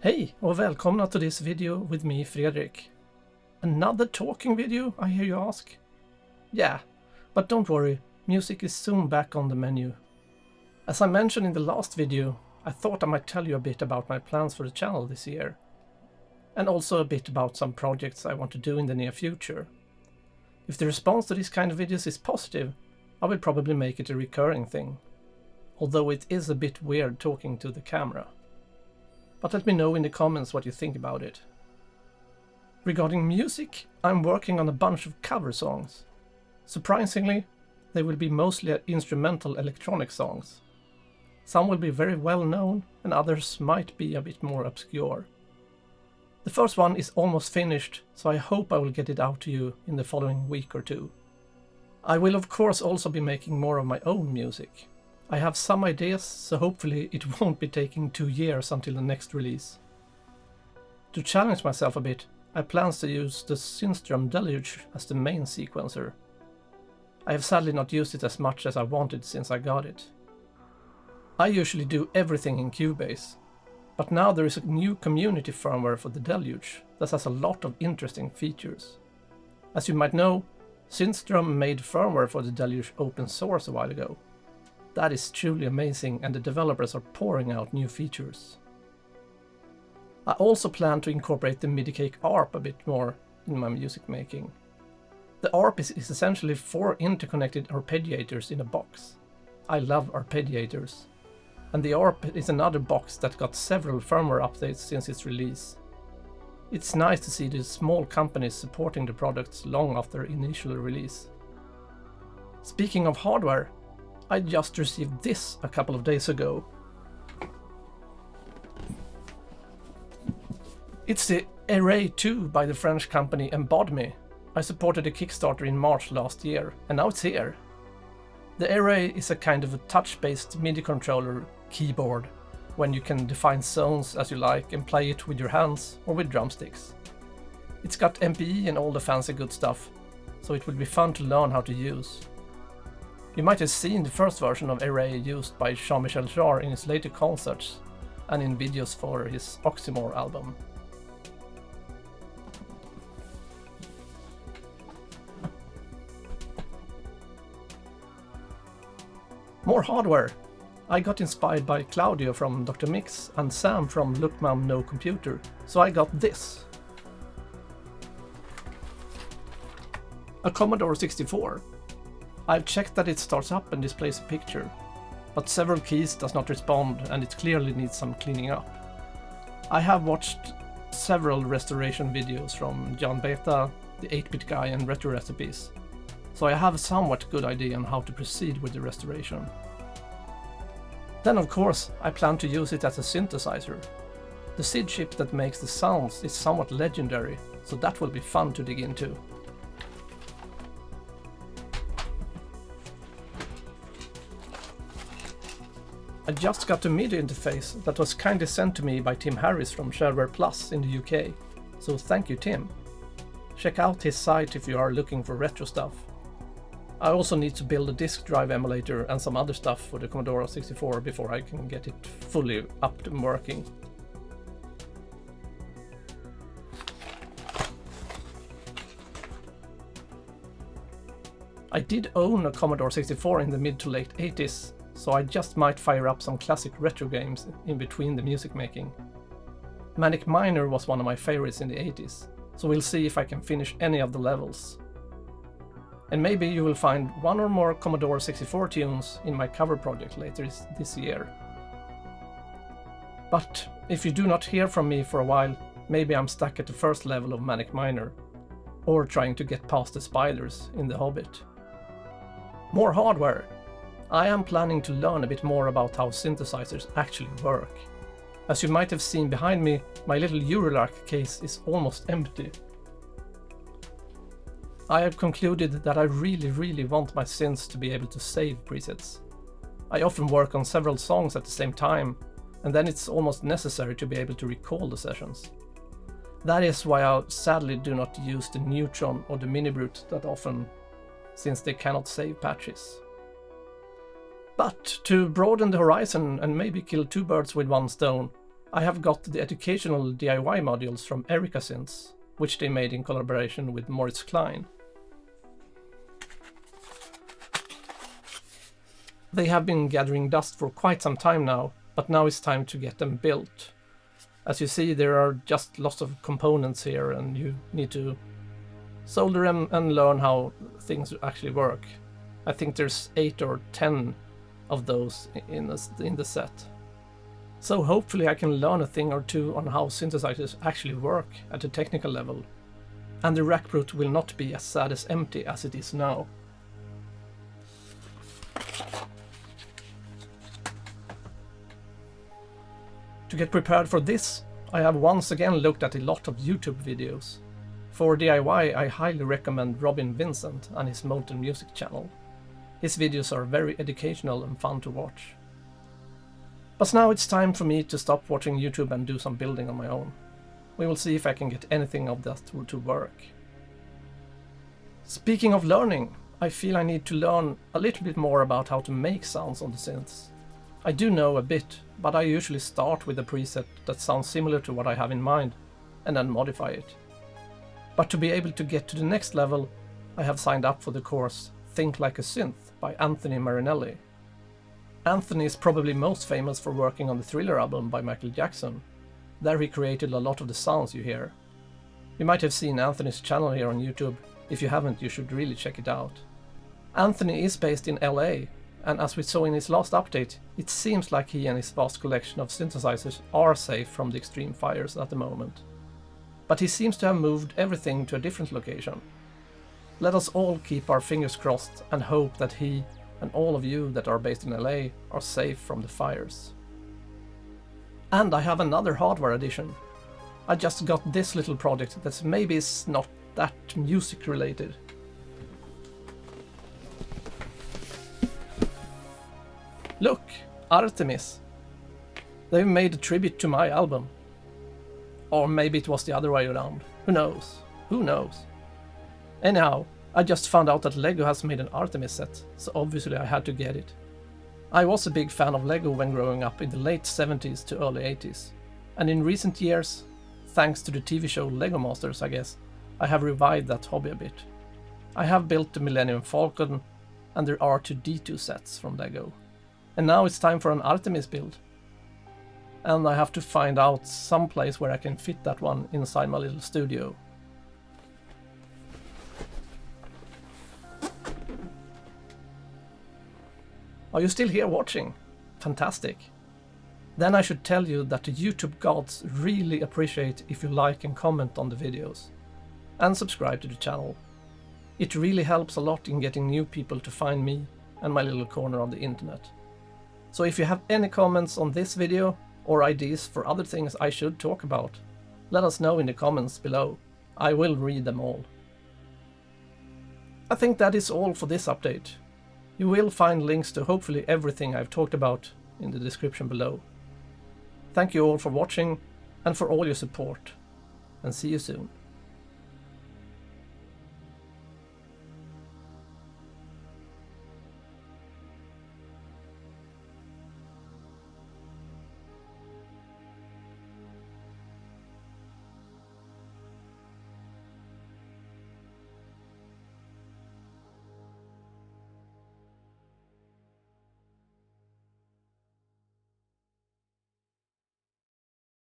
Hej och välkomna till this video with me, Fredrik. Another talking video, I hear you ask? Yeah, but don't worry, music is soon back on the menu. As I mentioned in the last video, I thought I might tell you a bit about my plans for the channel this year. And also a bit about some projects I want to do in the near future. If the response to these kind of videos is positive, I will probably make it a recurring thing. Although it is a bit weird talking to the camera. But let me know in the comments what you think about it. Regarding music, I'm working on a bunch of cover songs. Surprisingly, they will be mostly instrumental electronic songs. Some will be very well known and others might be a bit more obscure. The first one is almost finished, so I hope I will get it out to you in the following week or two. I will of course also be making more of my own music. I have some ideas, so hopefully it won't be taking 2 years until the next release. To challenge myself a bit, I plan to use the Synthstrom Deluge as the main sequencer. I have sadly not used it as much as I wanted since I got it. I usually do everything in Cubase, but now there is a new community firmware for the Deluge that has a lot of interesting features. As you might know, Synthstrom made firmware for the Deluge open source a while ago. That is truly amazing and the developers are pouring out new features. I also plan to incorporate the Midicake ARP a bit more in my music making. The ARP is essentially 4 interconnected arpeggiators in a box. I love arpeggiators. And the ARP is another box that got several firmware updates since its release. It's nice to see the small companies supporting the products long after initial release. Speaking of hardware, I just received this a couple of days ago. It's the ERAE 2 by the French company Embodme. I supported a Kickstarter in March last year, and now it's here. The ERAE is a kind of a touch-based MIDI controller keyboard, when you can define zones as you like and play it with your hands or with drumsticks. It's got MPE and all the fancy good stuff, so it will be fun to learn how to use. You might have seen the first version of ERAE used by Jean-Michel Jarre in his later concerts and in videos for his Oxymore album. More hardware! I got inspired by Claudio from Dr. Mix and Sam from Look Mom No Computer, so I got this. A Commodore 64. I've checked that it starts up and displays a picture, but several keys does not respond and it clearly needs some cleaning up. I have watched several restoration videos from John Beta, the 8-bit guy and Retro Recipes, so I have a somewhat good idea on how to proceed with the restoration. Then of course I plan to use it as a synthesizer. The SID chip that makes the sounds is somewhat legendary, so that will be fun to dig into. I just got a MIDI interface that was kindly sent to me by Tim Harris from Shareware Plus in the UK, so thank you Tim. Check out his site if you are looking for retro stuff. I also need to build a disk drive emulator and some other stuff for the Commodore 64 before I can get it fully up and working. I did own a Commodore 64 in the mid to late 80s, so I just might fire up some classic retro games in between the music making. Manic Miner was one of my favorites in the 80s, so we'll see if I can finish any of the levels. And maybe you will find one or more Commodore 64 tunes in my cover project later this year. But if you do not hear from me for a while, maybe I'm stuck at the first level of Manic Miner, or trying to get past the spiders in The Hobbit. More hardware! I am planning to learn a bit more about how synthesizers actually work. As you might have seen behind me, my little ERAE case is almost empty. I have concluded that I really want my synths to be able to save presets. I often work on several songs at the same time, and then it's almost necessary to be able to recall the sessions. That is why I sadly do not use the Neutron or the Minibrute that often, since they cannot save patches. But to broaden the horizon and maybe kill 2 birds with 1 stone, I have got the educational DIY modules from Erika Synths, which they made in collaboration with Moritz Klein. They have been gathering dust for quite some time now, but now it's time to get them built. As you see, there are just lots of components here and you need to solder them and learn how things actually work. I think there's 8 or 10 of those in the set. So hopefully I can learn a thing or two on how synthesizers actually work at a technical level, and the rack root will not be as sad as empty as it is now. To get prepared for this, I have once again looked at a lot of YouTube videos. For DIY, I highly recommend Robin Vincent and his Molten music channel. His videos are very educational and fun to watch. But now it's time for me to stop watching YouTube and do some building on my own. We will see if I can get anything of that to work. Speaking of learning, I feel I need to learn a little bit more about how to make sounds on the synths. I do know a bit, but I usually start with a preset that sounds similar to what I have in mind, and then modify it. But to be able to get to the next level, I have signed up for the course Think Like a Synth by Anthony Marinelli. Anthony is probably most famous for working on the Thriller album by Michael Jackson. There he created a lot of the sounds you hear. You might have seen Anthony's channel here on YouTube. If you haven't, you should really check it out. Anthony is based in LA, and as we saw in his last update, it seems like he and his vast collection of synthesizers are safe from the extreme fires at the moment. But he seems to have moved everything to a different location. Let us all keep our fingers crossed and hope that he and all of you that are based in LA are safe from the fires. And I have another hardware addition. I just got this little project that maybe is not that music related. Look, Artemis. They've made a tribute to my album. Or maybe it was the other way around. Who knows? Who knows? Anyhow, I just found out that LEGO has made an Artemis set, so obviously I had to get it. I was a big fan of LEGO when growing up in the late 70s to early 80s, and in recent years, thanks to the TV show LEGO Masters I guess, I have revived that hobby a bit. I have built the Millennium Falcon and there are R2-D2 sets from LEGO. And now it's time for an Artemis build. And I have to find out some place where I can fit that one inside my little studio. Are you still here watching? Fantastic. Then I should tell you that the YouTube gods really appreciate if you like and comment on the videos. And subscribe to the channel. It really helps a lot in getting new people to find me and my little corner of the internet. So if you have any comments on this video or ideas for other things I should talk about, let us know in the comments below. I will read them all. I think that is all for this update. You will find links to hopefully everything I've talked about in the description below. Thank you all for watching and for all your support, and see you soon.